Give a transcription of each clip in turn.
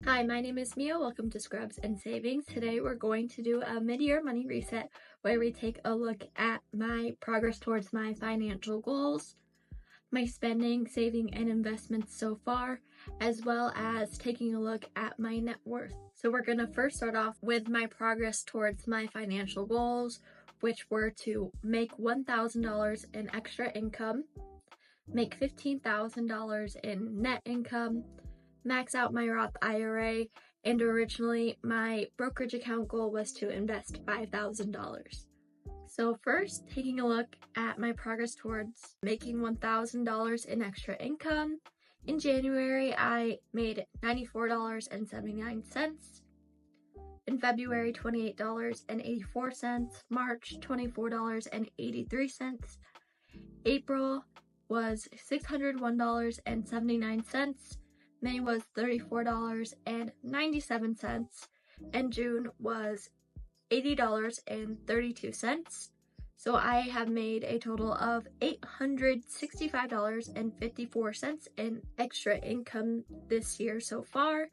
Hi, my name is Mia. Welcome to Scrubs and Savings. Today we're going to do a mid-year money reset where we take a look at my progress towards my financial goals, my spending, saving, and investments so far, as well as taking a look at my net worth. So we're going to first start off with my progress towards my financial goals, which were to make $1,000 in extra income, make $15,000 in net income, max out my Roth IRA, and originally my brokerage account goal was to invest $5,000. So first, taking a look at my progress towards making $1,000 in extra income. In January, I made $94.79. In February, $28.84. March, $24.83. April was $601.79. May was $34.97, and June was $80.32. So I have made a total of $865.54 in extra income this year so far,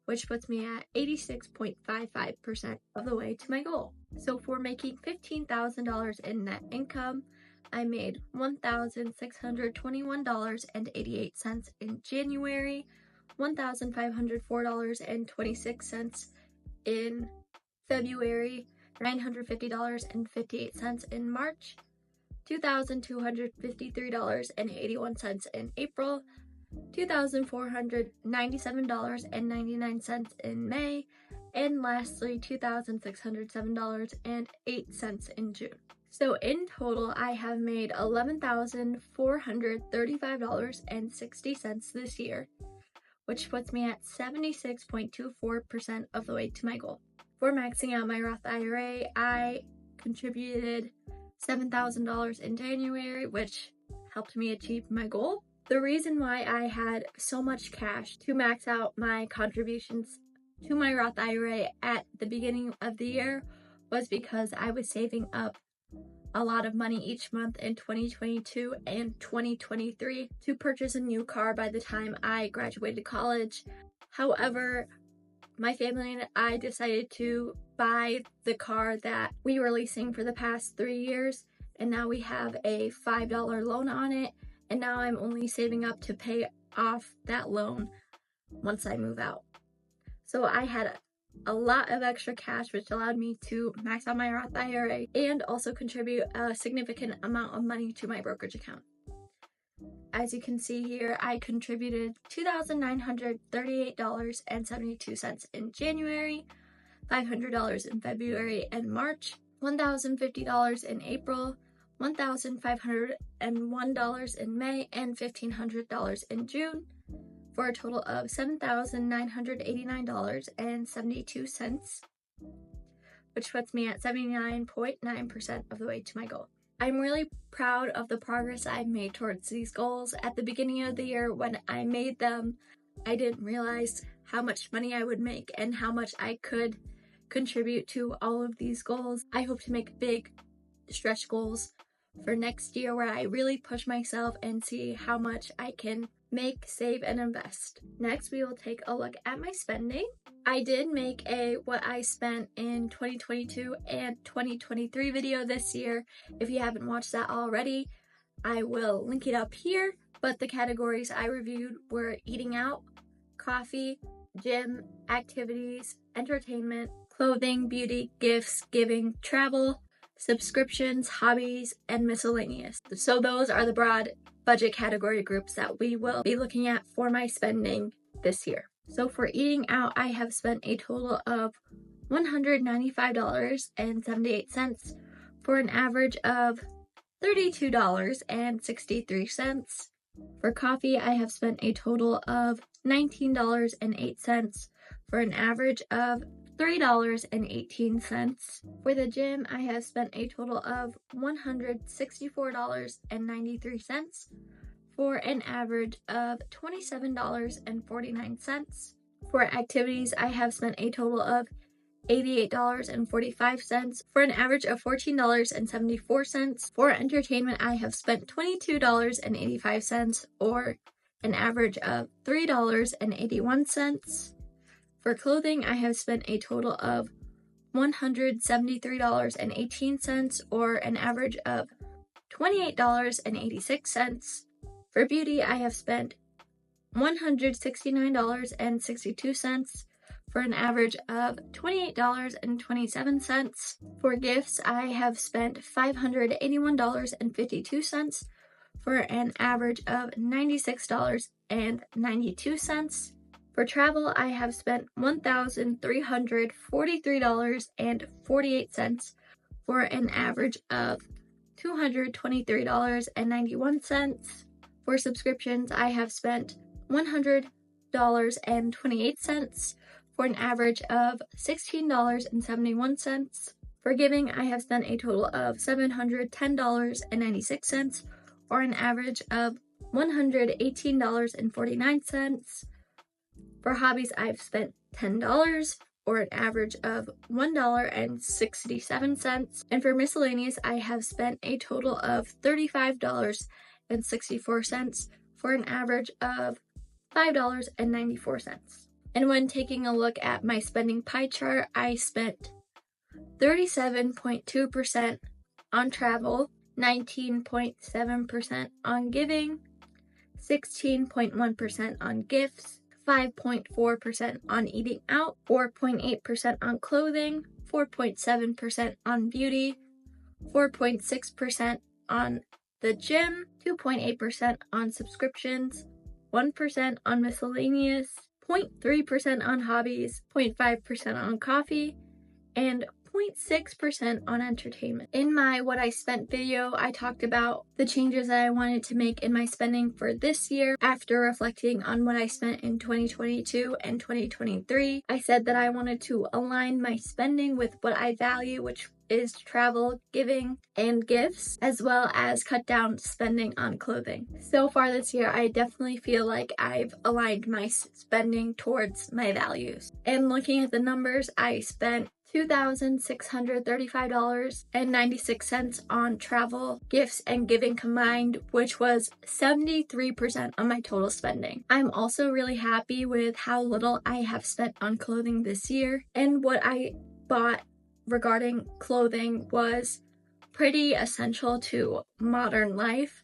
which puts me at 86.55% of the way to my goal. So for making $15,000 in net income, I made $1,621.88 in January, $1,504.26 in February, $950.58 in March, $2,253.81 in April, $2,497.99 in May, and lastly, $2,607.08 in June. So in total, I have made $11,435.60 this year, which puts me at 76.24% of the way to my goal. For maxing out my Roth IRA, I contributed $7,000 in January, which helped me achieve my goal. The reason why I had so much cash to max out my contributions to my Roth IRA at the beginning of the year was because I was saving up a lot of money each month in 2022 and 2023 to purchase a new car by the time I graduated college. However, my family and I decided to buy the car that we were leasing for the past 3 years, and now we have a $5 loan on it, and now I'm only saving up to pay off that loan once I move out. So I had a lot of extra cash, which allowed me to max out my Roth IRA and also contribute a significant amount of money to my brokerage account. As you can see here, I contributed $2,938.72 in January, $500 in February and March, $1,050 in April, $1,501 in May, and $1,500 in June, for a total of $7,989.72, which puts me at 79.9% of the way to my goal. I'm really proud of the progress I've made towards these goals. At the beginning of the year when I made them, I didn't realize how much money I would make and how much I could contribute to all of these goals. I hope to make big stretch goals for next year where I really push myself and see how much I can make, save, and invest. Next, we will take a look at my spending. I did make a what I spent in 2022 and 2023 video this year. If you haven't watched that already, I will link it up here, but the categories I reviewed were eating out, coffee, gym, activities, entertainment, clothing, beauty, gifts, giving, travel, subscriptions, hobbies, and miscellaneous. So those are the broad budget category groups that we will be looking at for my spending this year. So for eating out, I have spent a total of $195.78 for an average of $32.63. For coffee, I have spent a total of $19.08 for an average of $3.18. For the gym, I have spent a total of $164.93 for an average of $27.49. For activities, I have spent a total of $88.45 for an average of $14.74. For entertainment, I have spent $22.85 or an average of $3.81. For clothing, I have spent a total of $173.18, or an average of $28.86. For beauty, I have spent $169.62, for an average of $28.27. For gifts, I have spent $581.52, for an average of $96.92. For travel, I have spent $1,343.48, for an average of $223.91. For subscriptions, I have spent $100.28, for an average of $16.71. For giving, I have spent a total of $710.96, or an average of $118.49. For hobbies, I've spent $10, or an average of $1.67. And for miscellaneous, I have spent a total of $35.64, for an average of $5.94. And when taking a look at my spending pie chart, I spent 37.2% on travel, 19.7% on giving, 16.1% on gifts, 5.4% on eating out, 4.8% on clothing, 4.7% on beauty, 4.6% on the gym, 2.8% on subscriptions, 1% on miscellaneous, 0.3% on hobbies, 0.5% on coffee, and 0.6% on entertainment. In my What I Spent video, I talked about the changes that I wanted to make in my spending for this year. After reflecting on what I spent in 2022 and 2023, I said that I wanted to align my spending with what I value, which is travel, giving, and gifts, as well as cut down spending on clothing. So far this year, I definitely feel like I've aligned my spending towards my values. And looking at the numbers, I spent $2,635.96 on travel, gifts, and giving combined, which was 73% of my total spending. I'm also really happy with how little I have spent on clothing this year, and what I bought regarding clothing was pretty essential to modern life.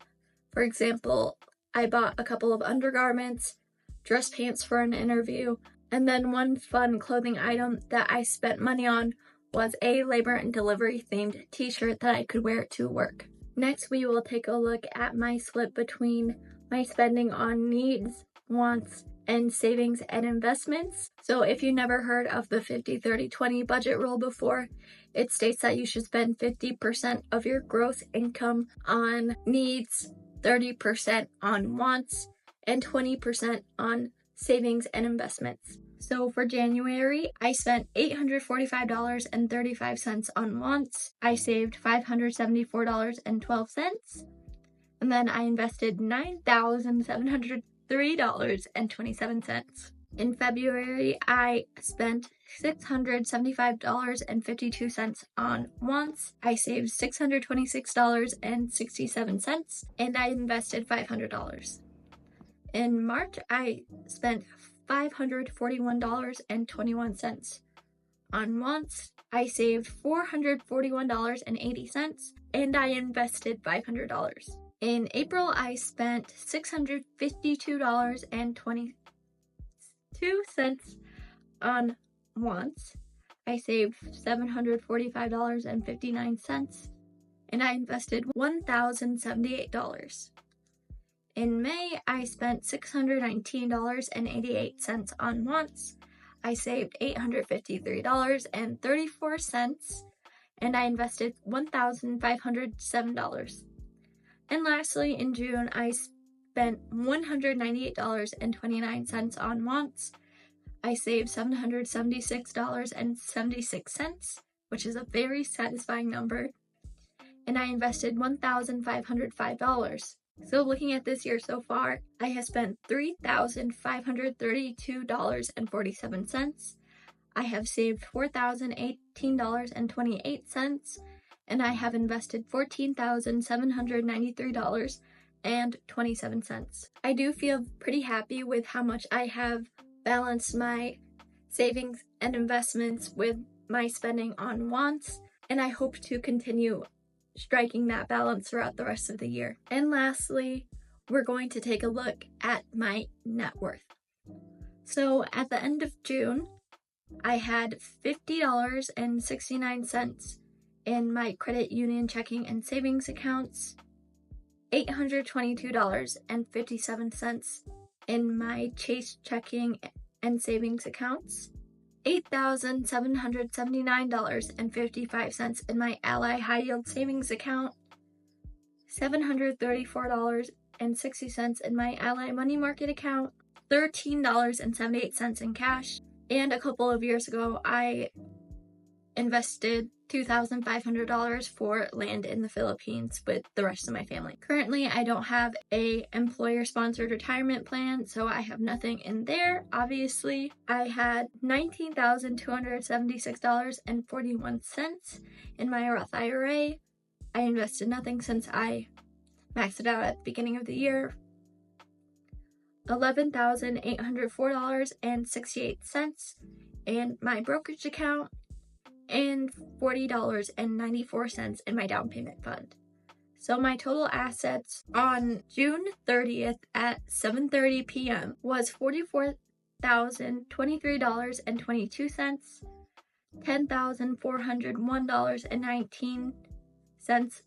For example, I bought a couple of undergarments, dress pants for an interview, and then one fun clothing item that I spent money on was a labor and delivery themed t-shirt that I could wear to work. Next, we will take a look at my split between my spending on needs, wants, and savings and investments. So if you never heard of the 50-30-20 budget rule before, it states that you should spend 50% of your gross income on needs, 30% on wants, and 20% on savings and investments. So for January, I spent $845.35 on wants. I saved $574.12. And then I invested $9,703.27. In February, I spent $675.52 on wants. I saved $626.67, and I invested $500. In March, I spent $541.21 on wants. I saved $441.80, and I invested $500. In April, I spent $652.22 on wants. I saved $745.59, and I invested $1,078. In May, I spent $619.88 on wants. I saved $853.34, and I invested $1,507. And lastly, in June, I spent $198.29 on wants. I saved $776.76, which is a very satisfying number, and I invested $1,505. So looking at this year so far, I have spent $3,532.47. I have saved $4,018.28, and I have invested $14,793.27. I do feel pretty happy with how much I have balanced my savings and investments with my spending on wants, and I hope to continue striking that balance throughout the rest of the year. And lastly, we're going to take a look at my net worth. So at the end of June, I had $50.69 in my credit union checking and savings accounts, $822.57 in my Chase checking and savings accounts, $8,779.55 in my Ally High Yield Savings account, $734.60 in my Ally Money Market account, $13.78 in cash, and a couple of years ago I invested $2,500 for land in the Philippines with the rest of my family. Currently, I don't have a employer-sponsored retirement plan, so I have nothing in there. Obviously, I had $19,276.41 in my Roth IRA. I invested nothing since I maxed it out at the beginning of the year. $11,804.68 in my brokerage account, and $40.94 in my down payment fund. So my total assets on June 30th at 7:30 p.m. was $44,023.22, $10,401.19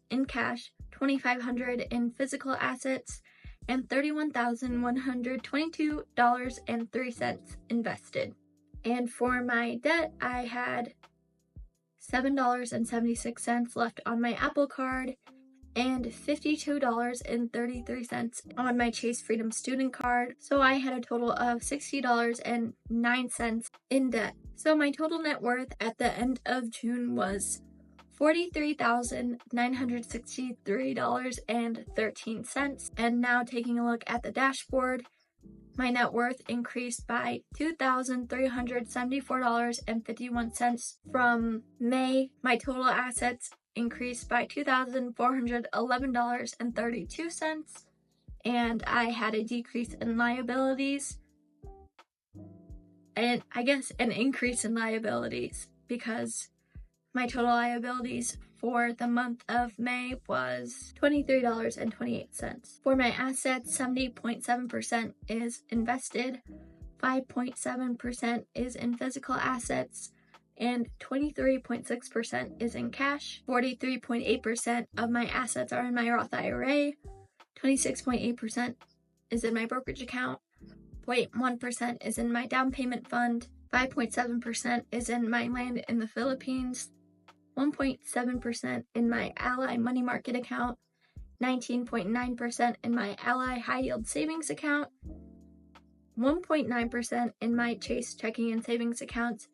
in cash, $2,500 in physical assets, and $31,122.03 invested. And for my debt, I had $7.76 left on my Apple Card and $52.33 on my Chase Freedom Student Card. So I had a total of $60.09 in debt. So my total net worth at the end of June was $43,963.13. And now taking a look at the dashboard, my net worth increased by $2,374.51 from May. My total assets increased by $2,411.32, and I had a decrease in liabilities, and I guess an increase in liabilities because my total liabilities for the month of May was $23.28. For my assets, 70.7% is invested, 5.7% is in physical assets, and 23.6% is in cash. 43.8% of my assets are in my Roth IRA, 26.8% is in my brokerage account, 0.1% is in my down payment fund, 5.7% is in my land in the Philippines, 1.7% in my Ally Money Market account, 19.9% in my Ally High Yield Savings account, 1.9% in my Chase checking and savings accounts,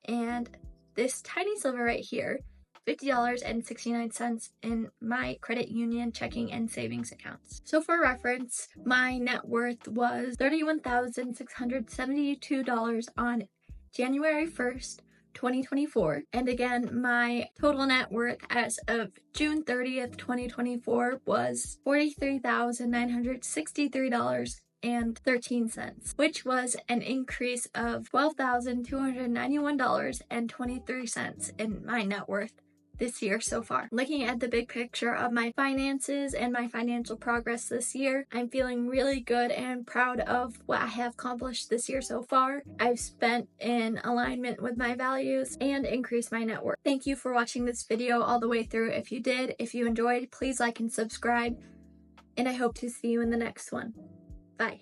and this tiny sliver right here, $50.69 in my credit union checking and savings accounts. So for reference, my net worth was $31,672 on January 1st, 2024. And again, my total net worth as of June 30th, 2024 was $43,963.13, which was an increase of $12,291.23 in my net worth this year so far. Looking at the big picture of my finances and my financial progress this year, I'm feeling really good and proud of what I have accomplished this year so far. I've spent in alignment with my values and increased my net worth. Thank you for watching this video all the way through. If you did, if you enjoyed, please like and subscribe, and I hope to see you in the next one. Bye.